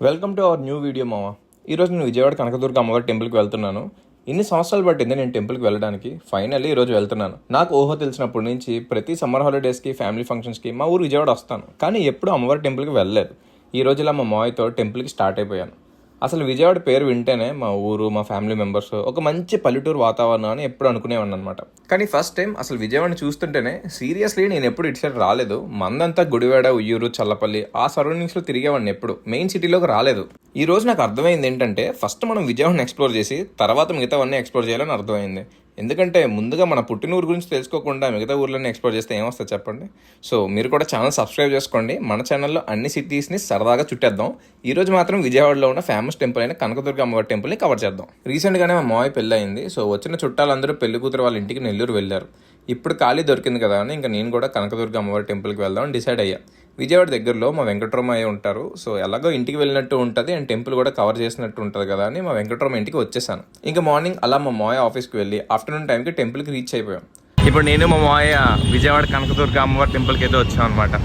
Welcome to our new video మామ. ఈరోజు నేను విజయవాడ కనకదుర్గ అమ్మవారి టెంపుల్కి వెళ్తున్నాను. ఇన్ని సంవత్సరాలు పట్టింది నేను టెంపుల్కి వెళ్ళడానికి. ఫైనల్లీ ఈరోజు వెళ్తున్నాను. నాకు ఊహ తెలిసినప్పటి నుంచి ప్రతి సమ్మర్ హాలిడేస్కి, ఫ్యామిలీ ఫంక్షన్స్కి మా ఊరు విజయవాడ వస్తాను. కానీ ఎప్పుడు అమ్మవారి టెంపుల్కి వెళ్ళలేదు. ఈ రోజు ఇలా మా మావయ్యతో టెంపుల్కి స్టార్ట్ అయిపోయాను. అసలు విజయవాడ పేరు వింటేనే మా ఊరు, మా ఫ్యామిలీ మెంబర్స్, ఒక మంచి పల్లెటూరు వాతావరణం అని ఎప్పుడు అనుకునేవాడిని అనమాట. కానీ ఫస్ట్ టైం అసలు విజయవాడని చూస్తుంటేనే సీరియస్లీ నేను ఎప్పుడు ఇటు సైడ్ రాలేదు. మందంతా గుడివాడ, ఉయ్యూరు, చల్లపల్లి ఆ సరౌండింగ్స్లో తిరిగేవాడిని, ఎప్పుడు మెయిన్ సిటీలోకి రాలేదు. ఈ రోజు నాకు అర్థమైంది ఏంటంటే ఫస్ట్ మనం విజయవాడని ఎక్స్ప్లోర్ చేసి తర్వాత మిగతావన్నీ ఎక్స్ప్లోర్ చేయాలని అర్థమైంది. ఎందుకంటే ముందుగా మన పుట్టినూరు గురించి తెలుసుకోకుండా మిగతా ఊర్లన్నీ ఎక్స్ప్లోర్ చేస్తే ఏమొస్తుంది చెప్పండి. సో మీరు కూడా ఛానల్ సబ్స్క్రైబ్ చేసుకోండి. మన ఛానల్లో అన్ని సిటీస్ని సరదాగా చుట్టేద్దాం. ఈ రోజు మాత్రం విజయవాడలో ఉన్న ఫేమస్ టెంపుల్ అయిన కనకదుర్గ అమ్మవారి టెంపుల్ని కవర్ చేద్దాం. రీసెంట్గానే మా మావయ్య పెళ్ళి అయింది. సో వచ్చిన చుట్టాలందరూ పెళ్లి కూతురు వాళ్ళ ఇంటికి నెల్లూరు వెళ్ళారు. ఇప్పుడు ఖాళీ దొరికింది కదా అని ఇంకా నేను కూడా కనకదుర్గ అమ్మవారి టెంపుల్కి వెళ్దామని డిసైడ్ అయ్యా. విజయవాడ దగ్గరలో మా వెంకటరామయ్య ఉంటారు. సో ఎలాగో ఇంటికి వెళ్ళినట్టు ఉంటుంది అండ్ టెంపుల్ కూడా కవర్ చేసినట్టు ఉంటుంది కదా అని మా వెంకటరామయ్య ఇంటికి వచ్చేసాను. ఇంకా మార్నింగ్ అలా మా మావయ్య ఆఫీస్కి వెళ్ళి ఆఫ్టర్నూన్ టైంకి టెంపుల్కి రీచ్ అయిపోయాం. ఇప్పుడు నేను మా మావయ్య విజయవాడ కనకదుర్గ అమ్మవారి టెంపుల్కి అయితే వచ్చాం అనమాట.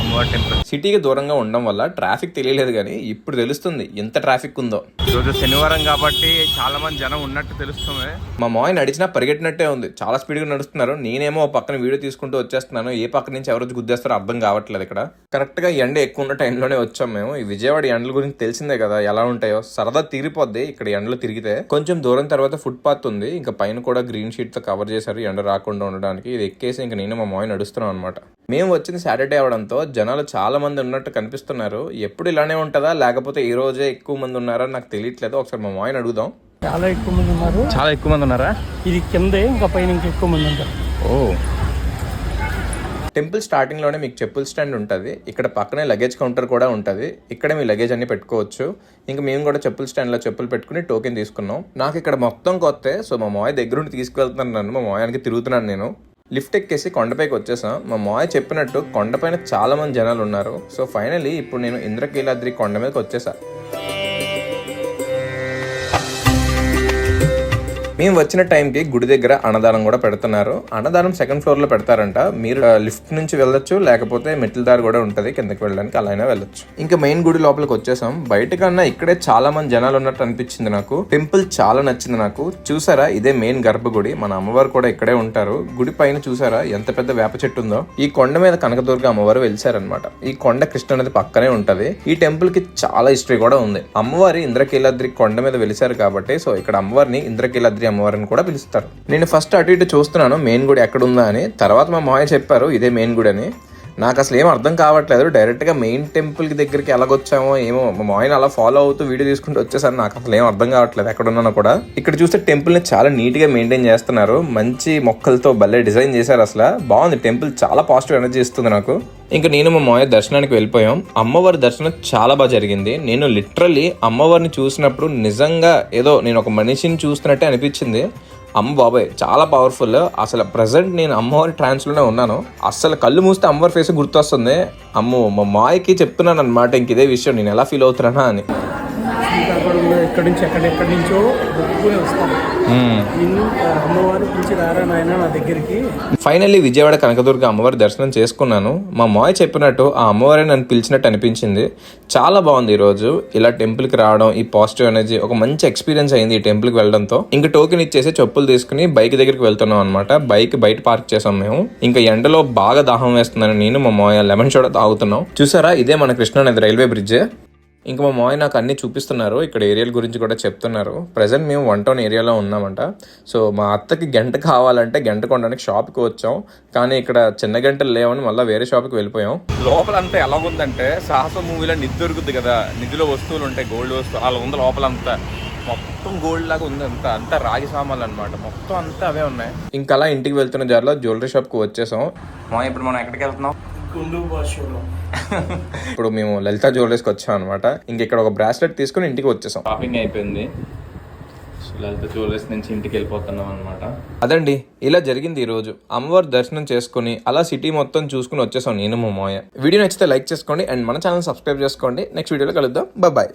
అమ్మవారి టెంపుల్ సిటీకి దూరంగా ఉండడం వల్ల ట్రాఫిక్ తెలియలేదు, కానీ ఇప్పుడు తెలుస్తుంది ఎంత ట్రాఫిక్ ఉందో. ఈరోజు శనివారం కాబట్టి చాలా మంది జనం ఉన్నట్టు తెలుస్తుంది. మా మావయ్య నడిచినా పరిగెట్టినట్టే ఉంది, చాలా స్పీడ్గా నడుస్తున్నారు. నేనేమో పక్కన వీడియో తీసుకుంటూ వచ్చేస్తున్నాను. ఏ పక్క నుంచి ఎవరు గుద్దేస్తారో అర్థం కావట్లేదు. ఇక్కడ కరెక్ట్గా ఎండ ఎక్కువ ఉన్న టైంలోనే వచ్చాం మేము. ఈ విజయవాడ ఎండల గురించి తెలిసిందే కదా ఎలా ఉంటాయో. సరదా తీరిపోద్ది ఇక్కడ ఎండలు తిరిగితే. కొంచెం దూరం తర్వాత ఫుట్ పాత్ ఉంది, ఇంకా పైన కూడా గ్రీన్ షీట్ తో కవర్ చేశారు ఎండ రాకుండా ఉండడానికి. ఇది ఎక్కేసి ఇంకా నేను మా మావయ్య నడుస్తున్నాం అనమాట. మేము వచ్చింది సాటర్డే అవడంతో జనాలు చాలా మంది ఉన్నట్టు కనిపిస్తున్నారు. ఎప్పుడు ఇలానే ఉంటుందా లేకపోతే ఈ రోజే ఎక్కువ మంది ఉన్నారా నాకు తెలియట్లేదు. ఒకసారి మా మావయ్యని అడుగుదాం. చాలా ఎక్కువ మంది ఉన్నారు. చాలా ఎక్కువ మంది ఉన్నారా? ఇది కిందే, ఇంకా పైన ఇంకా ఎక్కువ మంది ఉంటారు. ఓ, టెంపుల్ స్టార్టింగ్లోనే మీకు చెప్పుల స్టాండ్ ఉంటుంది. ఇక్కడ పక్కనే లగేజ్ కౌంటర్ కూడా ఉంటుంది. ఇక్కడే మీ లగేజ్ అన్ని పెట్టుకోవచ్చు. ఇంకా మేము కూడా చెప్పుల స్టాండ్లో చెప్పులు పెట్టుకుని టోకెన్ తీసుకున్నాం. నాకు ఇక్కడ మొత్తం కొత్త. సో మా మావయ్య దగ్గరుండి తీసుకువెళ్తున్నాను నన్ను. మా మావయ్యకి తిరుగుతున్నాను నేను. లిఫ్ట్ ఎక్కేసి కొండపైకి వచ్చేసాం. మా మావయ్య చెప్పినట్టు కొండపైన చాలా మంది జనాలు ఉన్నారు. సో ఫైనలీ ఇప్పుడు నేను ఇంద్రకీలాద్రి కొండ మీదకి వచ్చేసా. మేము వచ్చిన టైంకి గుడి దగ్గర అన్నదానం కూడా పెడుతున్నారు. అన్నదానం సెకండ్ ఫ్లోర్ లో పెడతారంట. మీరు లిఫ్ట్ నుంచి వెళ్ళొచ్చు, లేకపోతే మెట్ల దారి కూడా ఉంటుంది కిందకి వెళ్ళడానికి, అలా అయినా వెళ్ళొచ్చు. ఇంకా మెయిన్ గుడి లోపలికి వచ్చేసాం. బయట కన్నా ఇక్కడే చాలా మంది జనాలు ఉన్నట్టు అనిపించింది నాకు. టెంపుల్ చాలా నచ్చింది నాకు. చూసారా, ఇదే మెయిన్ గర్భగుడి. మన అమ్మవారు కూడా ఇక్కడే ఉంటారు. గుడి పైన చూసారా ఎంత పెద్ద వేప చెట్టు ఉందో. ఈ కొండ మీద కనకదుర్గ అమ్మవారు వెలిసారనమాట. ఈ కొండ కృష్ణ నది పక్కనే ఉంటది. ఈ టెంపుల్ కి చాలా హిస్టరీ కూడా ఉంది. అమ్మవారి ఇంద్రకీలాద్రి కొండ మీద వెలిసారు కాబట్టి సో ఇక్కడ అమ్మవారిని ఇంద్రకీలాద్రి అమ్మవారిని కూడా పిలుస్తారు. నేను ఫస్ట్ అటు ఇటు చూస్తున్నాను మెయిన్ గుడి ఎక్కడుందా అని. తర్వాత మా మావయ్య చెప్పారు ఇదే మెయిన్ గుడి అని. నాకు అసలు ఏం అర్థం కావట్లేదు. డైరెక్ట్ గా మెయిన్ టెంపుల్ కి దగ్గరికి ఎలాగొచ్చామో ఏమో. మా మావయ్యని అలా ఫాలో అవుతూ వీడియో తీసుకుంటూ వచ్చేసారు. నాకు అసలు ఏం అర్థం కావట్లేదు ఎక్కడున్నానో కూడా. ఇక్కడ చూస్తే టెంపుల్ ని చాలా నీట్ గా మెయింటైన్ చేస్తున్నారు. మంచి మొక్కలతో భలే డిజైన్ చేశారు. అసలు బాగుంది టెంపుల్. చాలా పాజిటివ్ ఎనర్జీ ఇస్తుంది నాకు. ఇంకా నేను మా మావయ్య దర్శనానికి వెళ్ళిపోయాం. అమ్మవారి దర్శనం చాలా బాగా జరిగింది. నేను లిటరల్లీ అమ్మవారిని చూసినప్పుడు నిజంగా ఏదో నేను ఒక మనిషిని చూస్తున్నట్టే అనిపించింది. అమ్మ బాబాయ్ చాలా పవర్ఫుల్. అసలు ప్రజెంట్ నేను అమ్మవారి ట్రాన్స్లోనే ఉన్నాను. అసలు కళ్ళు మూస్తే అమ్మవారి ఫేస్ గుర్తొస్తుంది. అమ్మో, మా మాయకి చెప్తున్నాను అనమాట ఇంక ఇదే విషయం నేను ఎలా ఫీల్ అవుతున్నానా అని. ఎక్కడి నుంచి ఎక్కడెక్కడి నుంచో వస్తాను. అమ్మవారు పిలిచి రారా నాయన నా దగ్గరికి. ఫైనల్లీ విజయవాడ కనకదుర్గ అమ్మవారి దర్శనం చేసుకున్నాను. మా మాయ చెప్పినట్టు ఆ అమ్మవారే నన్ను పిలిచినట్టు అనిపించింది. చాలా బాగుంది ఈరోజు ఇలా టెంపుల్కి రావడం. ఈ పాజిటివ్ ఎనర్జీ ఒక మంచి ఎక్స్పీరియన్స్ అయింది ఈ టెంపుల్కి వెళ్ళడంతో. ఇంకా టోకెన్ ఇచ్చేసి చెప్పులు తీసుకుని బైక్ దగ్గరికి వెళ్తున్నాం అనమాట. బైక్ బయట పార్క్ చేసాం మేము. ఇంకా ఎండలో బాగా దాహం వేస్తుందని నేను మా మాయ లెమన్ సోడా తాగుతున్నాం. చూసారా, ఇదే మన కృష్ణానది రైల్వే బ్రిడ్జ్. ఇంకా మా మావయ్య నాకు అన్ని చూపిస్తున్నారు. ఇక్కడ ఏరియాల గురించి కూడా చెప్తున్నారు. ప్రజెంట్ మేము 1 టౌన్ ఏరియాలో ఉన్నామంట. సో మా అత్తకి గంట కావాలంటే గంట కొనడానికి షాప్కి వచ్చాం. కానీ ఇక్కడ చిన్న గంటలు లేవని మళ్ళీ వేరే షాప్కి వెళ్ళిపోయాం. లోపలంతా ఎలా ఉందంటే సాహసం మూవీలో నిధి దొరుకుతుంది కదా, నిధిలో వస్తువులు ఉంటాయి, గోల్డ్ వస్తువులు అలా ఉంది. లోపలంతా మొత్తం గోల్డ్ లాగా ఉంది. అంతా రాగి సామాన్లు అనమాట. మొత్తం అంతా అవే ఉన్నాయి. ఇంకా అలా ఇంటికి వెళ్తున్న జార్లో జ్యువెలరీ షాప్కి వచ్చేసాం. ఇప్పుడు మనం ఎక్కడికి వెళ్తున్నాం? ఇప్పుడు మేము లలిత జ్యువెలరీస్కి వచ్చాం అనమాట. ఇంక ఇక్కడ ఒక బ్రాస్లెట్ తీసుకుని ఇంటికి వచ్చేసాం. షాపింగ్ అయిపోయింది. లలిత జ్యువెలరీస్ నుంచి ఇంటికి వెళ్ళిపోతున్నాం అనమాట. అదండి ఇలా జరిగింది ఈ రోజు. అమ్మవారి దర్శనం చేసుకుని అలా సిటీ మొత్తం చూసుకుని వచ్చేసాం నేను మా మావయ్య. వీడియో నచ్చితే లైక్ చేసుకోండి అండ్ మన ఛానల్ సబ్స్క్రైబ్ చేసుకోండి. నెక్స్ట్ వీడియోలో కలుద్దాం. బాయ్.